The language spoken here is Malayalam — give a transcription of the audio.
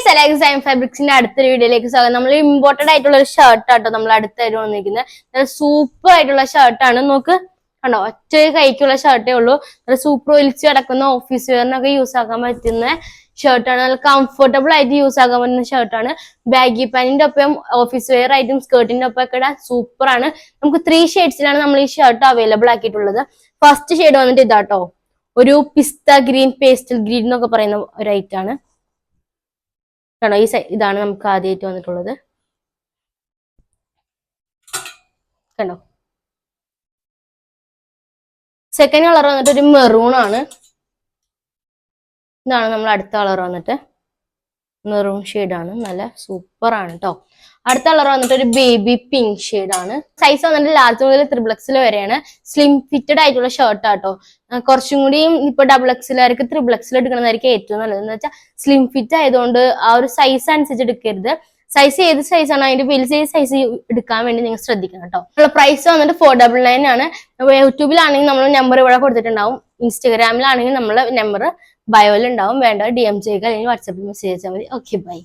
ഗൈസ് സൈം ഫാബ്രിക്സിന്റെ അടുത്തൊരു വീഡിയോയിലേക്ക് സ്വാഗതം. നമ്മൾ ഇമ്പോർട്ടഡ് ആയിട്ടുള്ള ഒരു ഷർട്ട് ആട്ടോ നമ്മൾ അടുത്തായിട്ട് വന്നിരിക്കുന്നത്. സൂപ്പർ ആയിട്ടുള്ള ഷർട്ടാണ്. നോക്ക് കണ്ടോ, ഒറ്റ കൈക്കുള്ള ഷർട്ടേ ഉള്ളൂ. നല്ല സൂപ്പർ ഒലിച്ച് കിടക്കുന്ന ഓഫീസ് വെയറിനൊക്കെ യൂസ് ആക്കാൻ പറ്റുന്ന ഷർട്ടാണ്. നല്ല കംഫർട്ടബിൾ ആയിട്ട് യൂസ് ആക്കാൻ പറ്റുന്ന ഷർട്ടാണ്. ബാഗി പാനിന്റെ ഒപ്പം ഓഫീസ് വെയർ ആയിട്ടും സ്കേർട്ടിന്റെ ഒപ്പം ഒക്കെ ഇടാൻ സൂപ്പർ ആണ്. നമുക്ക് 3 ഷെയ്ഡ്സിലാണ് നമ്മൾ ഈ ഷർട്ട് അവൈലബിൾ ആക്കിയിട്ടുള്ളത്. ഫസ്റ്റ് ഷെയ്ഡ് വന്നിട്ട് ഇതാട്ടോ, ഒരു പിസ്ത ഗ്രീൻ, പേസ്റ്റൽ ഗ്രീൻ എന്നൊക്കെ പറയുന്ന ഒരു ഐറ്റം ആണ്. കണ്ടോ, ഇതാണ് നമുക്ക് ആദ്യമായിട്ട് വന്നിട്ടുള്ളത്. കണ്ടോ, സെക്കൻഡ് കളർ വന്നിട്ട് ഒരു മെറൂൺ ആണ്. ഇതാണ് നമ്മൾ അടുത്ത കളർ വന്നിട്ട് മെറൂൺ ഷെയ്ഡാണ്. നല്ല സൂപ്പർ ആണ് കേട്ടോ. അടുത്ത കളർ വന്നിട്ട് ഒരു ബേബി പിങ്ക് ഷെയ്ഡാണ്. സൈസ് വന്നിട്ട് ലാർജ് മുതൽ 3XL വരെയാണ്. സ്ലിം ഫിറ്റഡ് ആയിട്ടുള്ള ഷർട്ട് ആട്ടോ. കുറച്ചും കൂടിയും ഇപ്പൊ XXLകാർക്ക് 3XL എടുക്കുന്നതായിരിക്കും ഏറ്റവും നല്ലത്. എന്ന് വെച്ചാൽ സ്ലിം ഫിറ്റ് ആയതുകൊണ്ട് ആ ഒരു സൈസ് അനുസരിച്ച് എടുക്കരുത്. സൈസ് ഏത് സൈസാണ് അതിന്റെ വലിയ സൈസ് എടുക്കാൻ വേണ്ടി നിങ്ങൾ ശ്രദ്ധിക്കണം കേട്ടോ. നമ്മുടെ പ്രൈസ് വന്നിട്ട് 499 ആണ്. യൂട്യൂബിലാണെങ്കിൽ നമ്മൾ നമ്പർ ഇവിടെ കൊടുത്തിട്ടുണ്ടാവും. ഇൻസ്റ്റാഗ്രാമിലാണെങ്കിൽ നമ്മളെ നമ്പർ ബയോയിൽ ഉണ്ടാവും. വേണ്ട DM ചെയ്യുക, അല്ലെങ്കിൽ വാട്സാപ്പിൽ മെസ്സേജ് അയച്ചാൽ മതി. Okay, by.